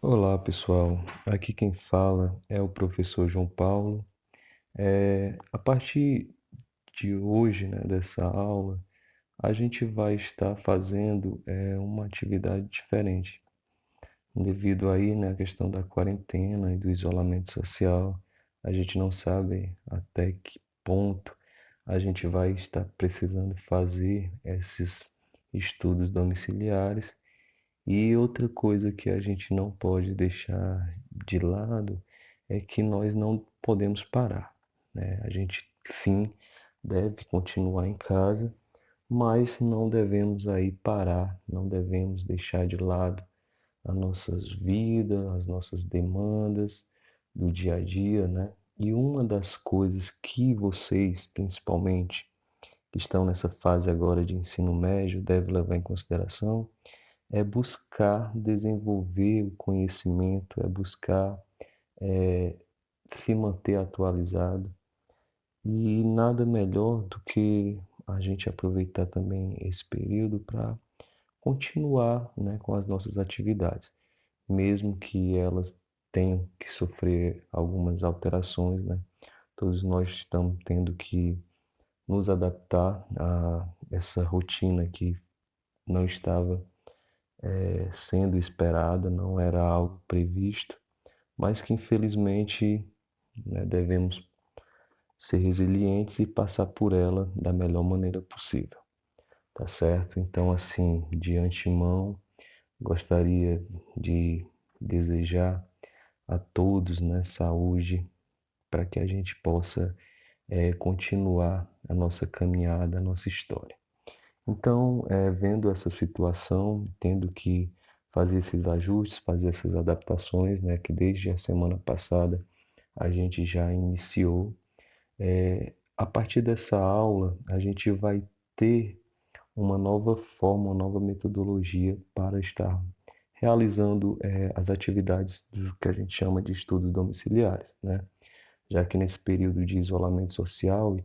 Olá, pessoal. Aqui quem fala é o professor João Paulo. A partir de hoje, né, dessa aula, a gente vai estar fazendo uma atividade diferente, devido aí, né, à questão da quarentena e do isolamento social. A gente não sabe até que ponto a gente vai estar precisando fazer esses estudos domiciliares. E outra coisa que a gente não pode deixar de lado é que nós não podemos parar, né? A gente sim deve continuar em casa, mas não devemos aí parar, não devemos deixar de lado as nossas vidas, as nossas demandas do dia a dia, né? E uma das coisas que vocês, principalmente, que estão nessa fase agora de ensino médio, devem levar em consideração é buscar desenvolver o conhecimento, é buscar é, se manter atualizado. E nada melhor do que a gente aproveitar também esse período para continuar, né, com as nossas atividades, mesmo que elas tenham que sofrer algumas alterações, né? Todos nós estamos tendo que nos adaptar a essa rotina que não estava sendo esperada, não era algo previsto, mas que infelizmente, né, devemos ser resilientes e passar por ela da melhor maneira possível, tá certo? Então, assim, de antemão, gostaria de desejar a todos, né, saúde para que a gente possa continuar a nossa caminhada, a nossa história. Então, vendo essa situação, tendo que fazer esses ajustes, fazer essas adaptações, né, que desde a semana passada a gente já iniciou, a partir dessa aula a gente vai ter uma nova forma, uma nova metodologia para estar realizando as atividades do que a gente chama de estudos domiciliares, né? Já que nesse período de isolamento social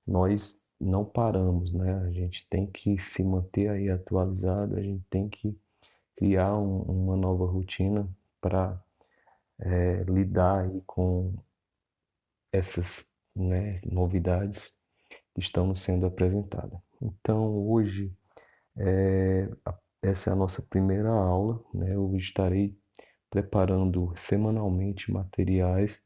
nós não paramos, né? A gente tem que se manter aí atualizado, a gente tem que criar uma nova rotina para lidar aí com essas, né, novidades que estão nos sendo apresentadas. Então, hoje, essa é a nossa primeira aula, né? Eu estarei preparando semanalmente materiais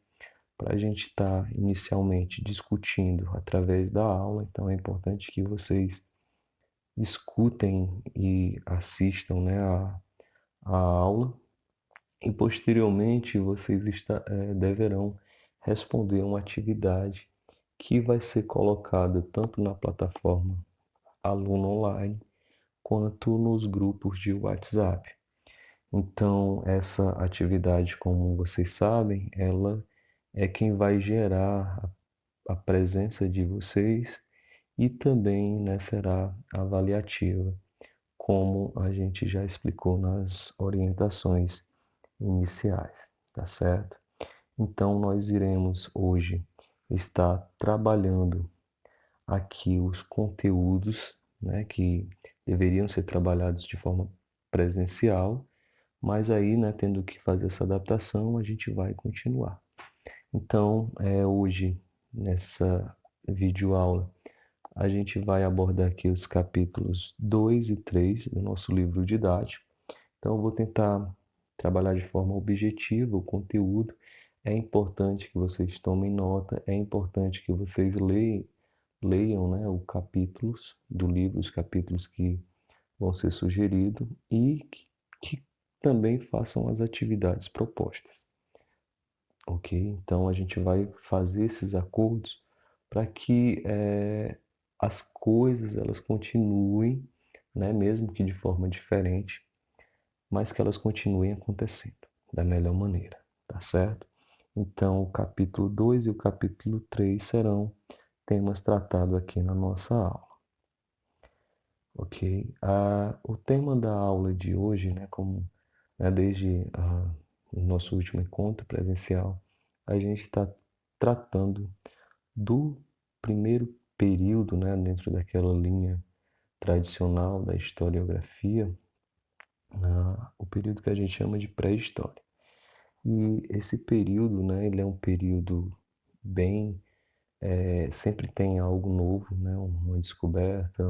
para a gente estar inicialmente discutindo através da aula. Então, é importante que vocês escutem e assistam, né, a aula e posteriormente vocês deverão responder uma atividade que vai ser colocada tanto na plataforma Aluno Online quanto nos grupos de WhatsApp. Então, essa atividade, como vocês sabem, ela é quem vai gerar a presença de vocês e também, né, será avaliativa, como a gente já explicou nas orientações iniciais, tá certo? Então, nós iremos hoje estar trabalhando aqui os conteúdos, né, que deveriam ser trabalhados de forma presencial, mas aí, né, tendo que fazer essa adaptação, a gente vai continuar. Então, hoje, nessa videoaula, a gente vai abordar aqui os capítulos 2 e 3 do nosso livro didático. Então, eu vou tentar trabalhar de forma objetiva o conteúdo. É importante que vocês tomem nota, é importante que vocês leiam, né, os capítulos do livro, os capítulos que vão ser sugeridos e que também façam as atividades propostas, ok? Então, a gente vai fazer esses acordos para que as coisas elas continuem, né, mesmo que de forma diferente, mas que elas continuem acontecendo da melhor maneira, tá certo? Então, o capítulo 2 e o capítulo 3 serão temas tratados aqui na nossa aula, ok? O tema da aula de hoje, né, como desde o nosso último encontro presencial, a gente está tratando do primeiro período, né, dentro daquela linha tradicional da historiografia, o período que a gente chama de pré-história. E esse período, né, ele é um período bem, sempre tem algo novo, né, uma descoberta,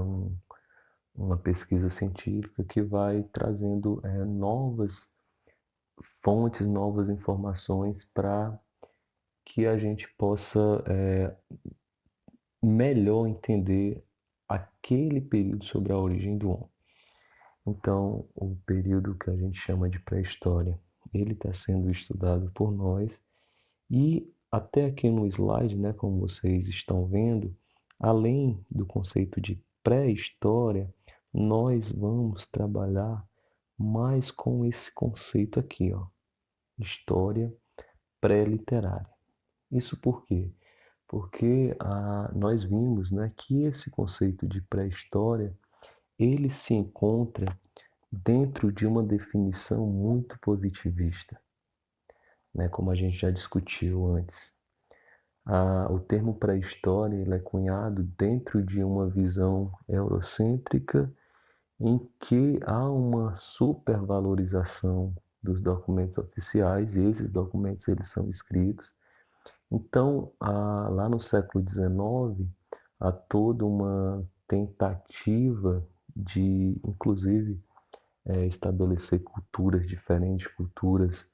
uma pesquisa científica que vai trazendo novas fontes, novas informações para que a gente possa melhor entender aquele período sobre a origem do homem. Então, o período que a gente chama de pré-história, ele está sendo estudado por nós e até aqui no slide, né, como vocês estão vendo, além do conceito de pré-história, nós vamos trabalhar mais com esse conceito aqui, ó, história pré-literária. Isso por quê? Porque nós vimos, né, que esse conceito de pré-história ele se encontra dentro de uma definição muito positivista, né, como a gente já discutiu antes. O termo pré-história ele é cunhado dentro de uma visão eurocêntrica em que há uma supervalorização dos documentos oficiais e esses documentos eles são escritos. Então, lá no século XIX, há toda uma tentativa de, inclusive, estabelecer culturas diferentes, culturas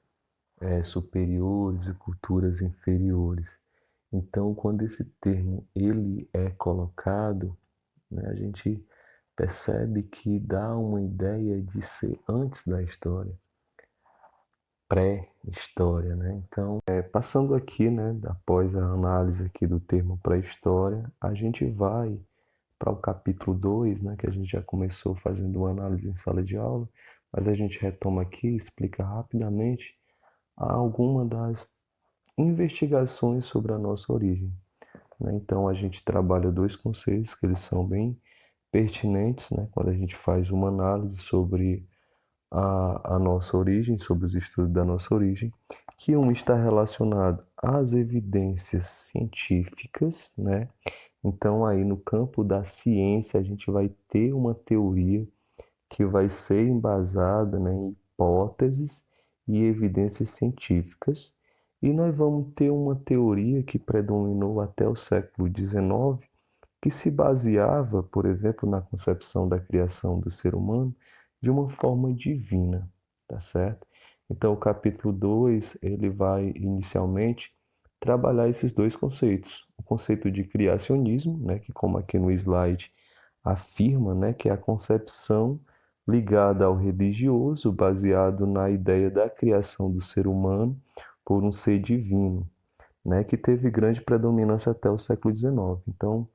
superiores e culturas inferiores. Então, quando esse termo ele é colocado, né, a gente percebe que dá uma ideia de ser antes da história, pré-história, né? Então, passando aqui, né, após a análise aqui do termo pré-história, a gente vai para o capítulo 2, né, que a gente já começou fazendo uma análise em sala de aula, mas a gente retoma aqui e explica rapidamente alguma das investigações sobre a nossa origem, né? Então, a gente trabalha dois conceitos que eles são bem pertinentes, né, quando a gente faz uma análise sobre a nossa origem, sobre os estudos da nossa origem, que um está relacionado às evidências científicas, né? Então, aí no campo da ciência, a gente vai ter uma teoria que vai ser embasada, né, em hipóteses e evidências científicas, e nós vamos ter uma teoria que predominou até o século XIX, que se baseava, por exemplo, na concepção da criação do ser humano de uma forma divina, tá certo? Então, o capítulo 2 ele vai inicialmente trabalhar esses dois conceitos. O conceito de criacionismo, né, que como aqui no slide afirma, né, que é a concepção ligada ao religioso, baseado na ideia da criação do ser humano por um ser divino, né, que teve grande predominância até o século XIX. Então,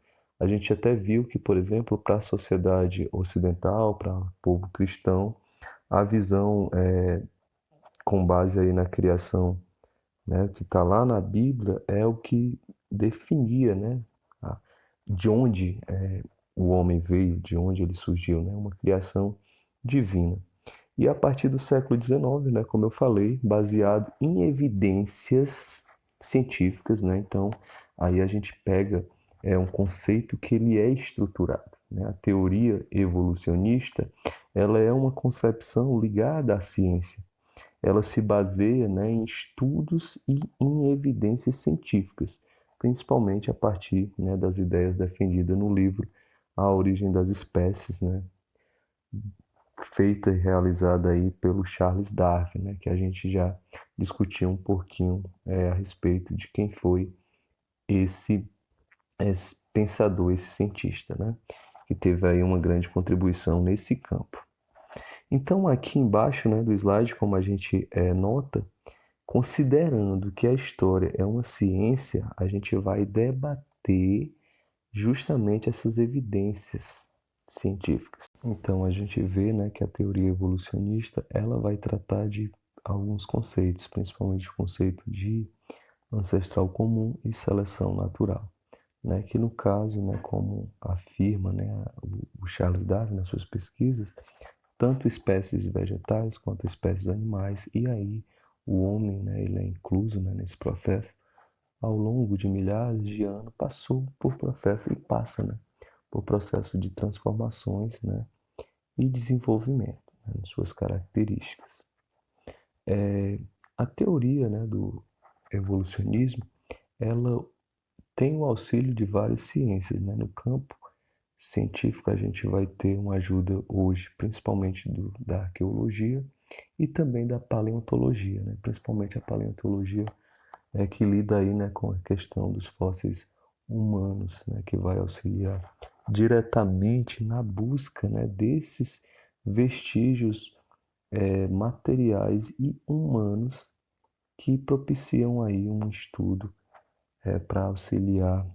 a gente até viu que, por exemplo, para a sociedade ocidental, para o povo cristão, a visão com base aí na criação, né, que está lá na Bíblia, é o que definia, né, de onde o homem veio, de onde ele surgiu, né, uma criação divina. E a partir do século XIX, né, como eu falei, baseado em evidências científicas, né, então aí a gente pega um conceito que ele é estruturado, né, a teoria evolucionista, ela é uma concepção ligada à ciência, ela se baseia, né, em estudos e em evidências científicas, principalmente a partir, né, das ideias defendidas no livro A Origem das Espécies, né, feita e realizada aí pelo Charles Darwin, né, que a gente já discutiu um pouquinho a respeito de quem foi esse pensador, esse cientista, né, que teve aí uma grande contribuição nesse campo. Então, aqui embaixo, né, do slide, como a gente nota, considerando que a história é uma ciência, a gente vai debater justamente essas evidências científicas. Então a gente vê, né, que a teoria evolucionista ela vai tratar de alguns conceitos, principalmente o conceito de ancestral comum e seleção natural, né, que no caso, né, como afirma, né, o Charles Darwin nas suas pesquisas, tanto espécies vegetais quanto espécies animais, e aí o homem, né, ele é incluso, né, nesse processo, ao longo de milhares de anos, passou por processo e passa, né, por processo de transformações, né, e desenvolvimento. né, em suas características. A teoria, né, do evolucionismo, ela tem o auxílio de várias ciências, né? No campo científico, a gente vai ter uma ajuda hoje, principalmente da arqueologia e também da paleontologia, né? Principalmente a paleontologia que lida aí, né, com a questão dos fósseis humanos, né, que vai auxiliar diretamente na busca, né, desses vestígios materiais e humanos que propiciam aí um estudo para auxiliar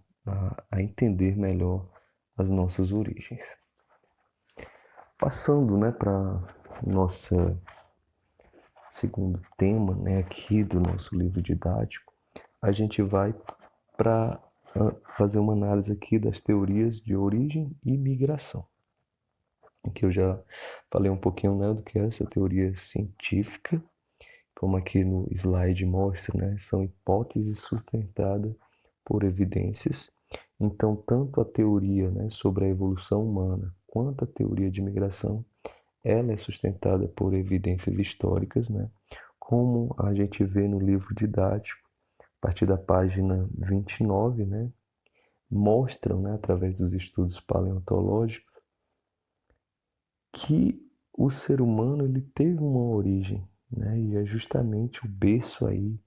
a entender melhor as nossas origens. Passando, né, para nossa segundo tema, né, aqui do nosso livro didático, a gente vai para fazer uma análise aqui das teorias de origem e migração. Aqui eu já falei um pouquinho, né, do que é essa teoria científica, como aqui no slide mostra, né, são hipóteses sustentadas por evidências. Então, tanto a teoria, né, sobre a evolução humana quanto a teoria de migração, ela é sustentada por evidências históricas, né, como a gente vê no livro didático, a partir da página 29, né, mostram, né, através dos estudos paleontológicos, que o ser humano ele teve uma origem, né, e é justamente o berço aí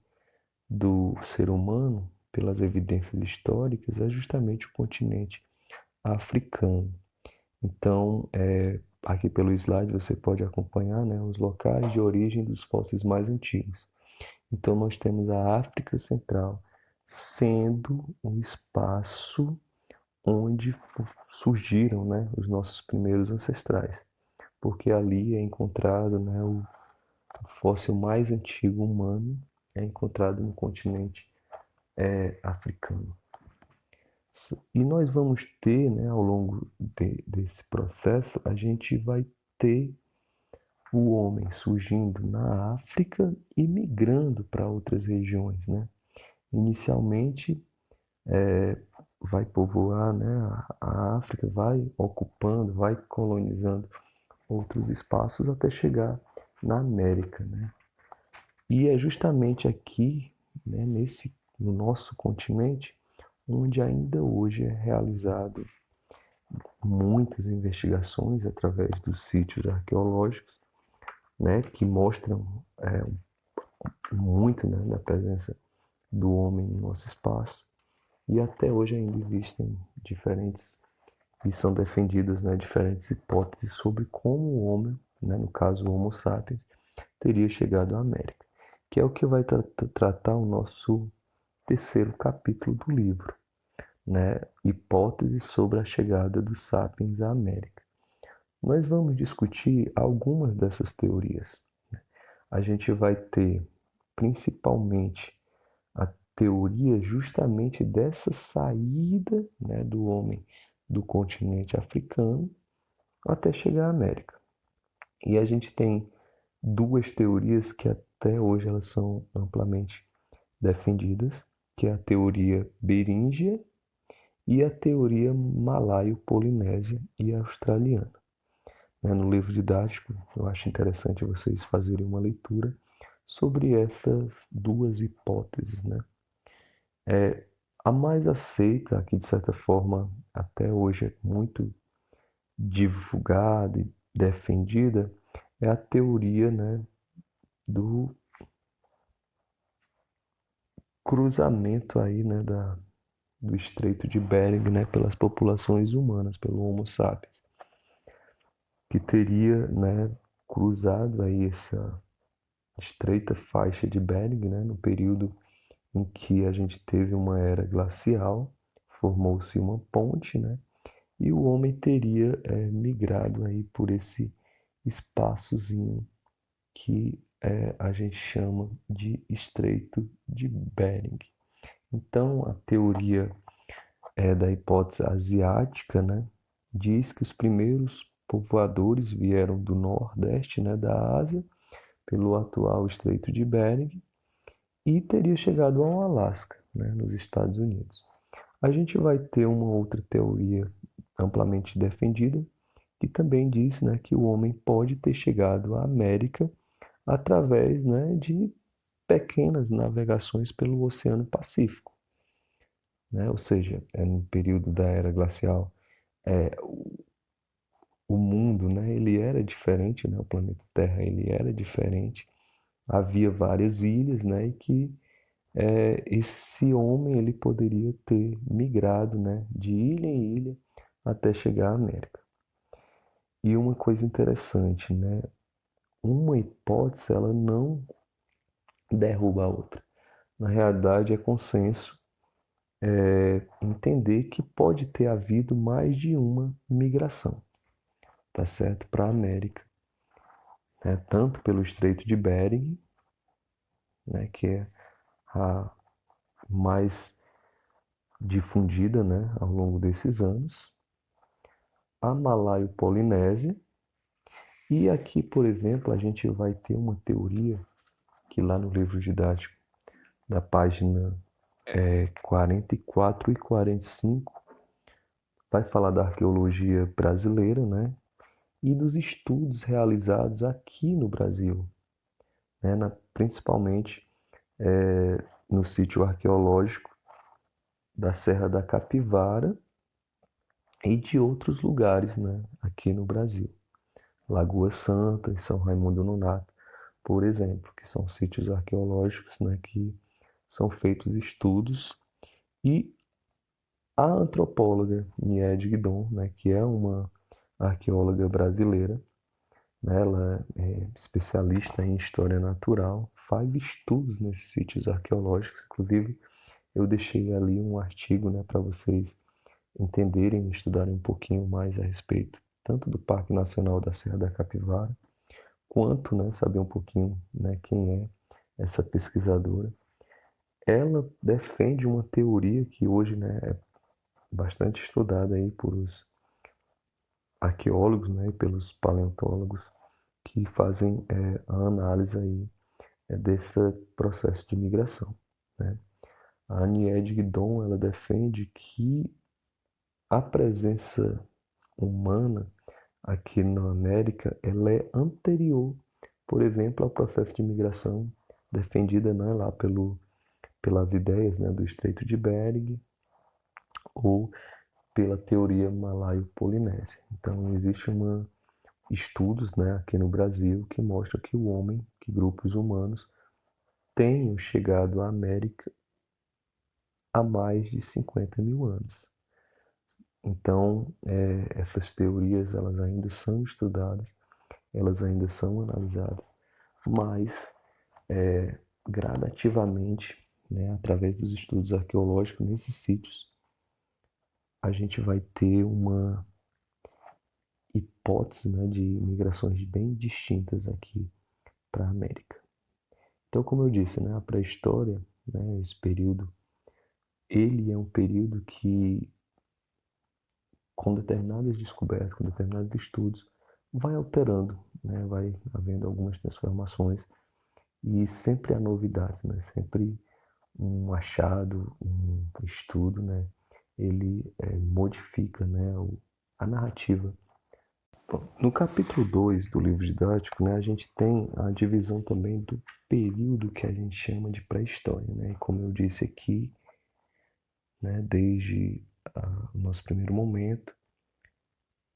do ser humano, pelas evidências históricas, é justamente o continente africano. Então, aqui pelo slide você pode acompanhar, né, os locais de origem dos fósseis mais antigos. Então, nós temos a África Central sendo um espaço onde surgiram, né, os nossos primeiros ancestrais, porque ali é encontrado, né, o fóssil mais antigo humano, é encontrado no continente africano. E nós vamos ter, né, ao longo desse processo, a gente vai ter o homem surgindo na África e migrando para outras regiões, né? Inicialmente, vai povoar, né, a África, vai ocupando, vai colonizando outros espaços até chegar na América, né? E é justamente aqui, né, no nosso continente, onde ainda hoje é realizado muitas investigações através dos sítios arqueológicos, né, que mostram muito, né, da presença do homem no nosso espaço. E até hoje ainda existem diferentes e são defendidas, né, diferentes hipóteses sobre como o homem, né, no caso o Homo sapiens, teria chegado à América, que é o que vai tratar o nosso terceiro capítulo do livro, né, hipóteses sobre a chegada dos sapiens à América. Nós vamos discutir algumas dessas teorias. A gente vai ter principalmente a teoria justamente dessa saída, né, do homem do continente africano até chegar à América. E a gente tem duas teorias que até hoje elas são amplamente defendidas, que é a teoria beríngia e a teoria malaio-polinésia e australiana. No livro didático, eu acho interessante vocês fazerem uma leitura sobre essas duas hipóteses, né? A mais aceita, que de certa forma até hoje é muito divulgada e defendida, é a teoria, né, do cruzamento aí, né, do Estreito de Bering, né, pelas populações humanas, pelo Homo sapiens, que teria, né, cruzado aí essa estreita faixa de Bering, né, no período em que a gente teve uma era glacial, formou-se uma ponte, né, e o homem teria migrado aí por esse espaçozinho que a gente chama de Estreito de Bering. Então, a teoria da hipótese asiática, né, diz que os primeiros povoadores vieram do nordeste, né, da Ásia, pelo atual Estreito de Bering, e teria chegado ao Alasca, né, nos Estados Unidos. A gente vai ter uma outra teoria amplamente defendida, que também diz, né, que o homem pode ter chegado à América através, né, de pequenas navegações pelo Oceano Pacífico, né? Ou seja, no período da era glacial, o mundo, né, ele era diferente, né? O planeta Terra, ele era diferente. Havia várias ilhas, né, e que esse homem ele poderia ter migrado, né, de ilha em ilha até chegar à América. E uma coisa interessante, né, uma hipótese ela não derruba a outra. Na realidade, é consenso entender que pode ter havido mais de uma migração, tá certo? Para a América, né? Tanto pelo Estreito de Bering, né, que é a mais difundida, né, ao longo desses anos, a Malaio-Polinésia, e aqui, por exemplo, a gente vai ter uma teoria que lá no livro didático, da página 44 e 45, vai falar da arqueologia brasileira, né? E dos estudos realizados aqui no Brasil, né? Principalmente no sítio arqueológico da Serra da Capivara e de outros lugares, né? Aqui no Brasil. Lagoa Santa e São Raimundo Nonato, por exemplo, que são sítios arqueológicos, né? Que são feitos estudos e a antropóloga Niede Guidon, né, que é uma arqueóloga brasileira, né, ela é especialista em história natural, faz estudos nesses sítios arqueológicos. Inclusive, eu deixei ali um artigo, né, para vocês entenderem, estudarem um pouquinho mais a respeito, tanto do Parque Nacional da Serra da Capivara, quanto, né, saber um pouquinho, né, quem é essa pesquisadora. Ela defende uma teoria que hoje, né, é bastante estudada aí por os arqueólogos, né, e pelos paleontólogos que fazem a análise aí desse processo de migração, né? A Aniede Guidon, ela defende que a presença humana aqui na América, ela é anterior, por exemplo, ao processo de migração defendida, né, lá pelas ideias, né, do Estreito de Bering ou pela teoria malaio-polinésia. Então, existe estudos, né, aqui no Brasil que mostram que o homem, que grupos humanos tenham chegado à América há mais de 50 mil anos. Então, essas teorias elas ainda são estudadas, elas ainda são analisadas, mas gradativamente, né, através dos estudos arqueológicos nesses sítios, a gente vai ter uma hipótese, né, de migrações bem distintas aqui para a América. Então, como eu disse, né, a pré-história, né, esse período, ele é um período que, com determinadas descobertas, com determinados estudos, vai alterando, né, vai havendo algumas transformações e sempre há novidades, né, sempre um achado, um estudo, né, ele modifica, né, a narrativa. Bom, no capítulo 2 do livro didático, né, a gente tem a divisão também do período que a gente chama de pré-história, né? E como eu disse aqui, né, desde o nosso primeiro momento,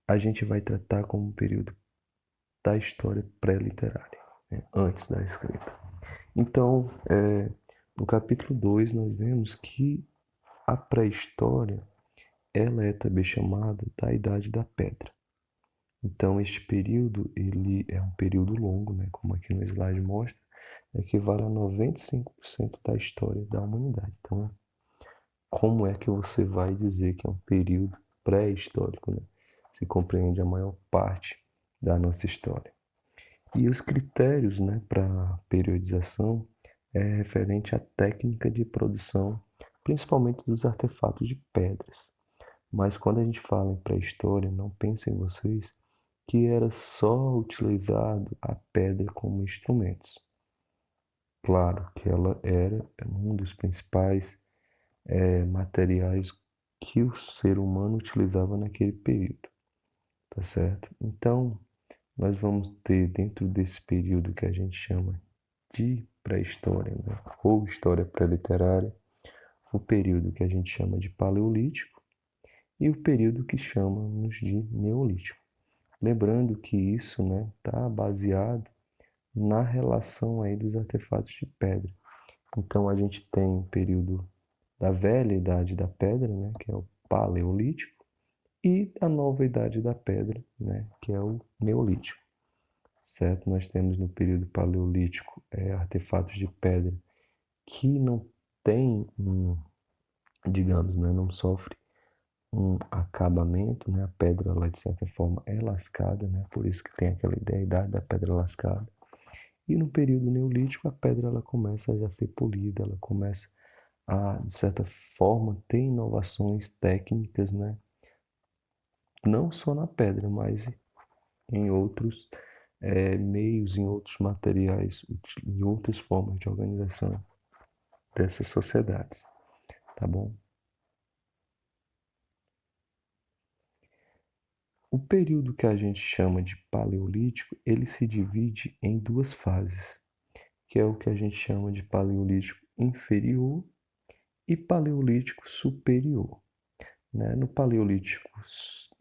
a gente vai tratar como um período da história pré-literária, né, antes da escrita. Então, no capítulo 2 nós vemos que a pré-história ela é também chamada da Idade da Pedra. Então, este período, ele é um período longo, né, como aqui no slide mostra, equivale a 95% da história da humanidade. Então, como é que você vai dizer que é um período pré-histórico, né? Se compreende a maior parte da nossa história. E os critérios, né, para periodização é referente à técnica de produção, principalmente dos artefatos de pedras. Mas quando a gente fala em pré-história, não pensem vocês que era só utilizado a pedra como instrumentos. Claro que ela era um dos principais materiais que o ser humano utilizava naquele período. tá certo? Então, nós vamos ter dentro desse período que a gente chama de pré-história, né? Ou história pré-literária, o período que a gente chama de paleolítico e o período que chamamos de neolítico. Lembrando que isso, né, está baseado na relação aí dos artefatos de pedra. Então a gente tem o período da velha idade da pedra, né, que é o paleolítico, e a nova idade da pedra, né, que é o neolítico. Certo? Nós temos no período paleolítico artefatos de pedra que não tem digamos, né, não sofre um acabamento, né? A pedra, ela, de certa forma, é lascada, né? Por isso que tem aquela ideia da pedra lascada. E no período neolítico, a pedra ela começa a já ser polida, ela começa a, de certa forma, ter inovações técnicas, né? Não só na pedra, mas em outros meios, em outros materiais, em outras formas de organização dessas sociedades, tá bom? O período que a gente chama de paleolítico, ele se divide em duas fases, que é o que a gente chama de paleolítico inferior e paleolítico superior. Né? No paleolítico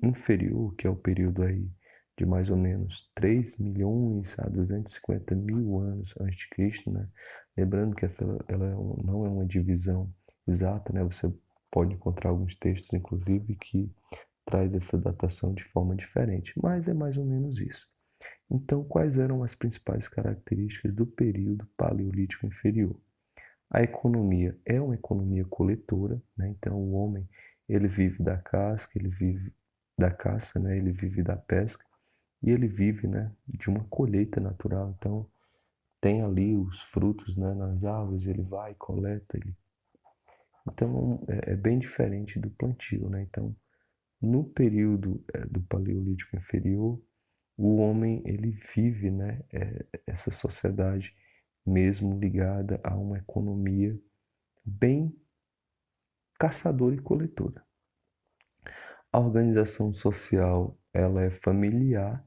inferior, que é o período aí de mais ou menos 3 milhões a 250 mil anos antes de Cristo, né? Lembrando que ela não é uma divisão exata, né? Você pode encontrar alguns textos, inclusive, que traz essa datação de forma diferente, mas é mais ou menos isso. Então, quais eram as principais características do período paleolítico inferior? A economia é uma economia coletora, né? Então o homem ele vive da casca, ele vive da caça, né? Ele vive da pesca e ele vive, né, de uma colheita natural. Então tem ali os frutos, né, nas árvores, ele vai, coleta, ele... Então é bem diferente do plantio, né? Então no período do Paleolítico Inferior, o homem ele vive, né, essa sociedade mesmo ligada a uma economia bem caçadora e coletora. A organização social ela é familiar,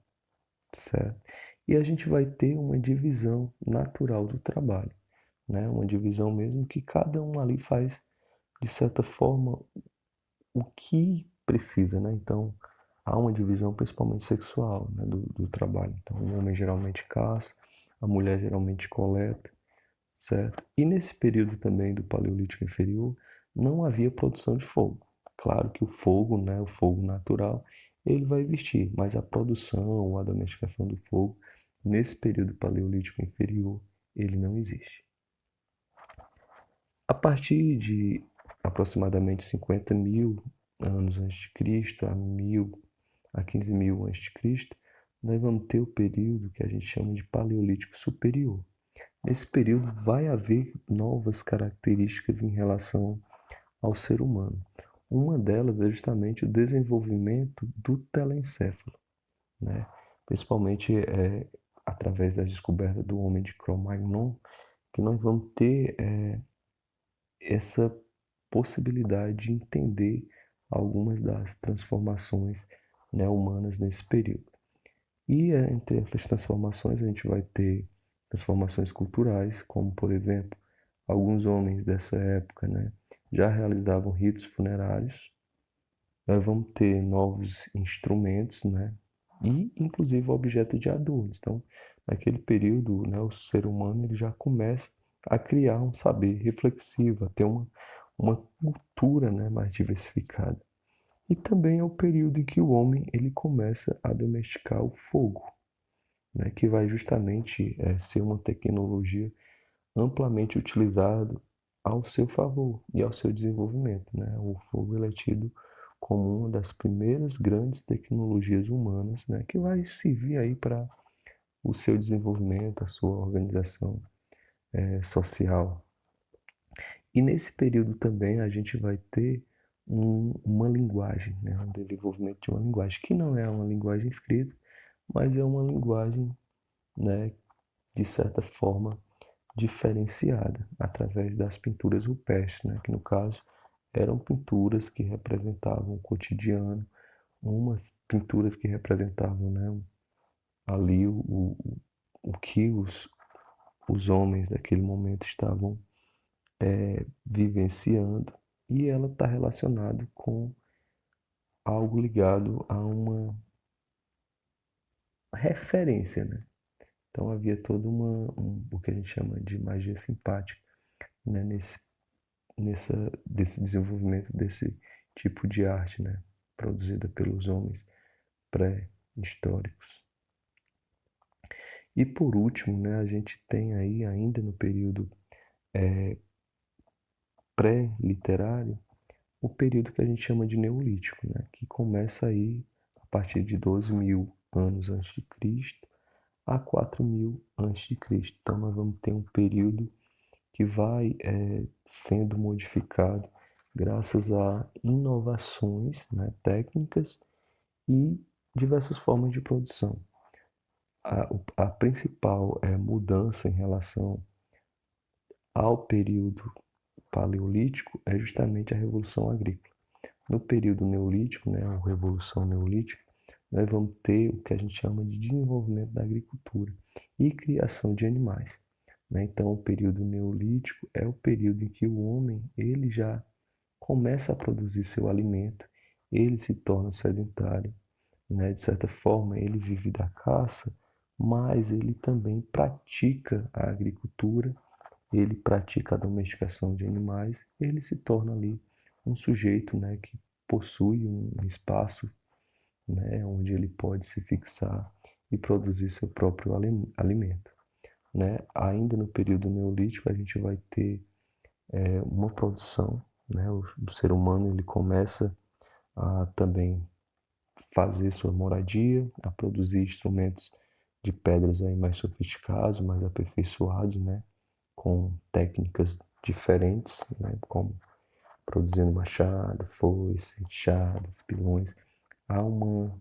certo? E a gente vai ter uma divisão natural do trabalho, né? Uma divisão mesmo que cada um ali faz de certa forma o que precisa, né? Então há uma divisão principalmente sexual, né, do trabalho. Então o homem geralmente caça, a mulher geralmente coleta, certo? E nesse período também do Paleolítico Inferior, não havia produção de fogo. Claro que o fogo, né, o fogo natural, ele vai existir, mas a produção ou a domesticação do fogo, nesse período Paleolítico Inferior, ele não existe. A partir de aproximadamente 50 mil anos antes de Cristo a 15 mil antes de Cristo, nós vamos ter o período que a gente chama de Paleolítico Superior. Nesse período vai haver novas características em relação ao ser humano. Uma delas é justamente o desenvolvimento do telencéfalo, né? Principalmente através da descoberta do homem de Cro-Magnon, que nós vamos ter essa possibilidade de entender algumas das transformações, né, humanas nesse período. E entre essas transformações a gente vai ter transformações culturais, como por exemplo, alguns homens dessa época, né, já realizavam ritos funerários. Nós vamos ter novos instrumentos, né, e inclusive objetos de adornos. Então, naquele período, né, o ser humano ele já começa a criar um saber reflexivo, a ter uma cultura, né, mais diversificada. E também é o período em que o homem ele começa a domesticar o fogo, né, que vai justamente ser uma tecnologia amplamente utilizada ao seu favor e ao seu desenvolvimento. Né? O fogo ele é tido como uma das primeiras grandes tecnologias humanas, né, que vai servir aí para o seu desenvolvimento, a sua organização social. E nesse período também a gente vai ter uma linguagem, né, um desenvolvimento de uma linguagem que não é uma linguagem escrita, mas é uma linguagem, né, de certa forma diferenciada através das pinturas rupestres, né, que no caso eram pinturas que representavam o cotidiano, umas pinturas que representavam, né, ali o que os homens daquele momento estavam vivenciando, e ela está relacionada com algo ligado a uma referência, né? Então havia todo o que a gente chama de magia simpática, né? Desse desenvolvimento desse tipo de arte, né? Produzida pelos homens pré-históricos. E por último, né, a gente tem aí ainda no período pré-literário o período que a gente chama de Neolítico, né, que começa aí a partir de 12.000 anos antes de Cristo a 4.000 antes de Cristo. Então nós vamos ter um período que vai sendo modificado graças a inovações, né, técnicas e diversas formas de produção. A principal mudança em relação ao período paleolítico é justamente a Revolução Agrícola. No período neolítico, né, a Revolução Neolítica, nós vamos ter o que a gente chama de desenvolvimento da agricultura e criação de animais. Né? Então, o período neolítico é o período em que o homem ele já começa a produzir seu alimento, ele se torna sedentário, né? De certa forma, ele vive da caça, mas ele também pratica a agricultura, ele pratica a domesticação de animais, ele se torna ali um sujeito, né, que possui um espaço, né, onde ele pode se fixar e produzir seu próprio alimento. Né? Ainda no período neolítico, a gente vai ter uma produção, né? O ser humano ele começa a também fazer sua moradia, a produzir instrumentos de pedras aí mais sofisticados, mais aperfeiçoados, né? Com técnicas diferentes, né? Como produzindo machado, foice, enxadas, pilões. Há uma,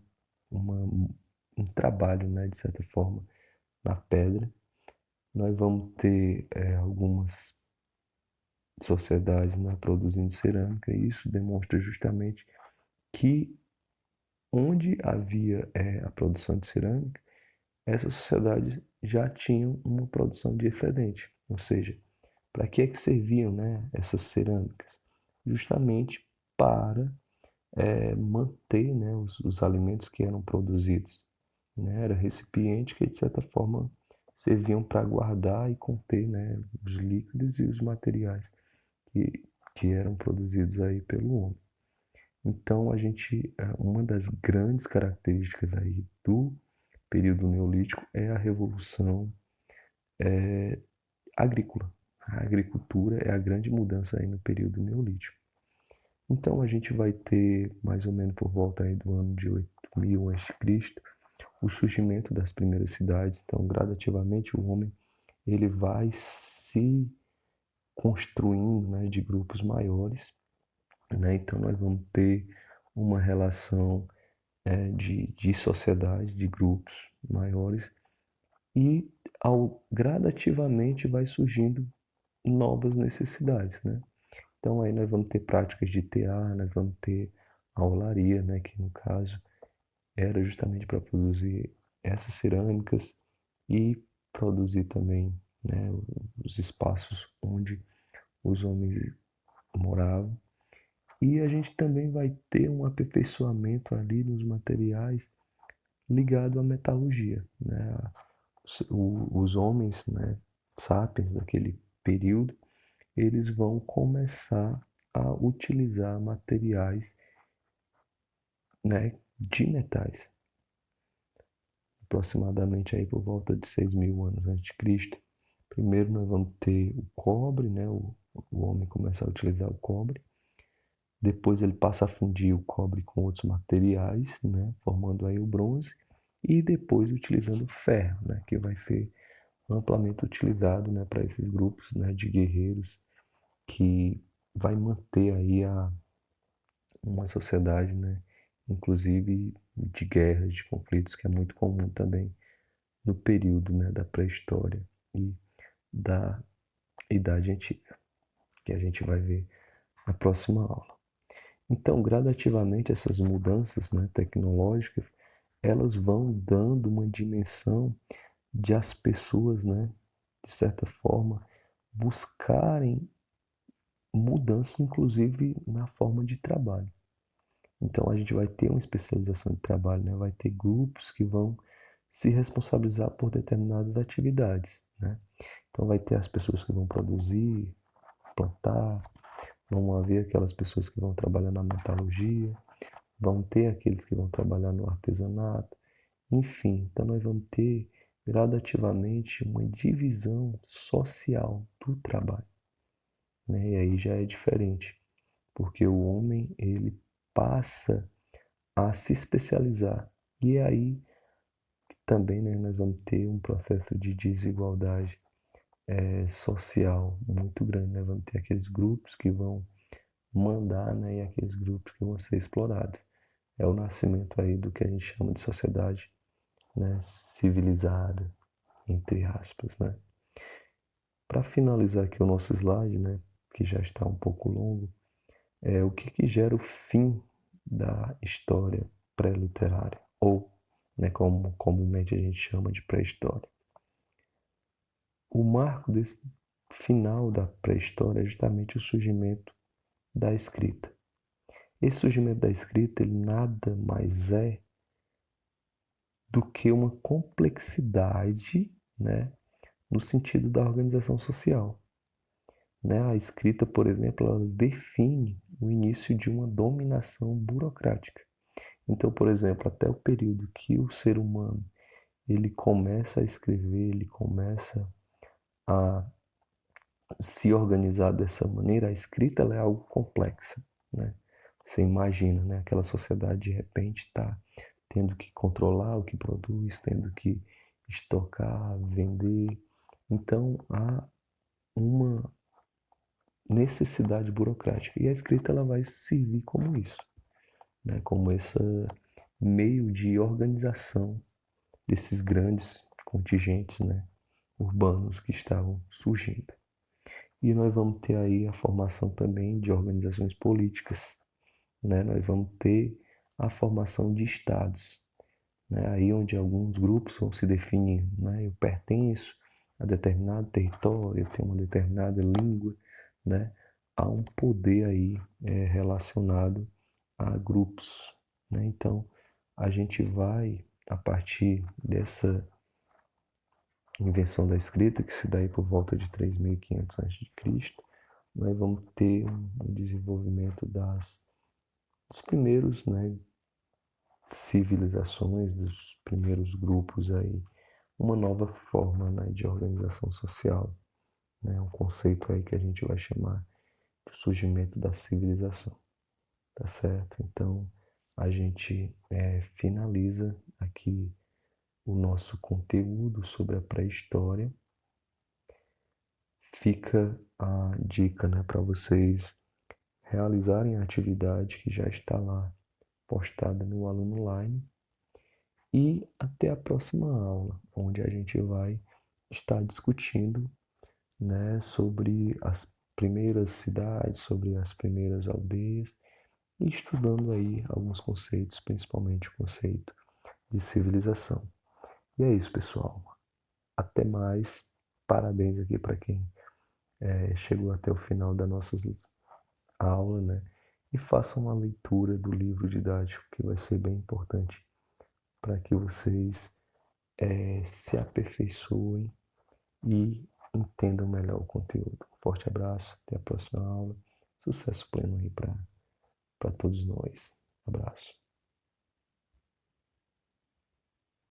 um trabalho, né? De certa forma, na pedra. Nós vamos ter algumas sociedades, né? Produzindo cerâmica, e isso demonstra justamente que onde havia a produção de cerâmica, essas sociedades já tinham uma produção de excedente. Ou seja, para que é que serviam, né, essas cerâmicas? Justamente para manter, né, os alimentos que eram produzidos. Né? Era recipiente que, de certa forma, serviam para guardar e conter, né, os líquidos e os materiais que eram produzidos aí pelo homem. Então, uma das grandes características aí do período neolítico é a revolução agrícola. A agricultura é a grande mudança aí no período neolítico. Então, a gente vai ter mais ou menos por volta aí do ano de 8.000 a.C. o surgimento das primeiras cidades. Então, gradativamente, o homem ele vai se construindo, né, de grupos maiores. Né? Então, nós vamos ter uma relação de sociedade, de grupos maiores, e gradativamente vai surgindo novas necessidades, né? Então aí nós vamos ter práticas de tear, nós vamos ter a olaria, né? Que no caso era justamente para produzir essas cerâmicas e produzir também, né, os espaços onde os homens moravam. E a gente também vai ter um aperfeiçoamento ali nos materiais ligado à metalurgia, né? Os homens, né, sapiens daquele período, eles vão começar a utilizar materiais, né, de metais, aproximadamente aí por volta de 6.000 anos antes de Cristo. Primeiro nós vamos ter o cobre, né, o homem começa a utilizar o cobre. Depois ele passa a fundir o cobre com outros materiais, né, formando aí o bronze. E depois utilizando o ferro, né, que vai ser amplamente utilizado, né, para esses grupos, né, de guerreiros que vai manter aí uma sociedade, né, inclusive de guerras, de conflitos, que é muito comum também no período, né, da pré-história e da Idade Antiga, que a gente vai ver na próxima aula. Então, gradativamente, essas mudanças, né, tecnológicas, elas vão dando uma dimensão de as pessoas, né, de certa forma, buscarem mudanças, inclusive na forma de trabalho. Então, a gente vai ter uma especialização de trabalho, né? Vai ter grupos que vão se responsabilizar por determinadas atividades, né? Então, vai ter as pessoas que vão produzir, plantar, vão haver aquelas pessoas que vão trabalhar na metalurgia, vão ter aqueles que vão trabalhar no artesanato, enfim. Então, nós vamos ter gradativamente uma divisão social do trabalho, né? E aí já é diferente, porque o homem ele passa a se especializar. E é aí também, né, nós vamos ter um processo de desigualdade social muito grande, né? Vamos ter aqueles grupos que vão mandar, né, e aqueles grupos que vão ser explorados. É o nascimento aí do que a gente chama de sociedade, né, civilizada, entre aspas, né? Para finalizar aqui o nosso slide, né, que já está um pouco longo, o que gera o fim da história pré-literária, ou, né, como comumente a gente chama de pré-história. O marco desse final da pré-história é justamente o surgimento da escrita. Esse surgimento da escrita ele nada mais é do que uma complexidade, né, no sentido da organização social. Né? A escrita, por exemplo, ela define o início de uma dominação burocrática. Então, por exemplo, até o período que o ser humano ele começa a escrever, ele começa a se organizar dessa maneira, a escrita ela é algo complexa, né? Você imagina, né? Aquela sociedade de repente está tendo que controlar o que produz, tendo que estocar, vender. Então há uma necessidade burocrática e a escrita ela vai servir como isso, né? Como esse meio de organização desses grandes contingentes, né? Urbanos que estavam surgindo. E nós vamos ter aí a formação também de organizações políticas, né? Nós vamos ter a formação de estados, né? Aí onde alguns grupos vão se definir, né? Eu pertenço a determinado território, eu tenho uma determinada língua, né? Há um poder aí relacionado a grupos, né? Então a gente vai a partir dessa invenção da escrita, que se dá aí por volta de 3.500 a.C., nós vamos ter um desenvolvimento dos primeiros, né, civilizações, dos primeiros grupos aí, uma nova forma, né, de organização social, né, um conceito aí que a gente vai chamar de surgimento da civilização, tá certo? Então a gente finaliza aqui o nosso conteúdo sobre a pré-história. Fica a dica, né, para vocês realizarem a atividade que já está lá postada no Aluno Online e até a próxima aula, onde a gente vai estar discutindo, né, sobre as primeiras cidades, sobre as primeiras aldeias e estudando aí alguns conceitos, principalmente o conceito de civilização. E é isso, pessoal. Até mais. Parabéns aqui para quem chegou até o final da nossa aula, né? E façam uma leitura do livro didático, que vai ser bem importante para que vocês se aperfeiçoem e entendam melhor o conteúdo. Forte abraço, até a próxima aula. Sucesso pleno aí para todos nós. Abraço.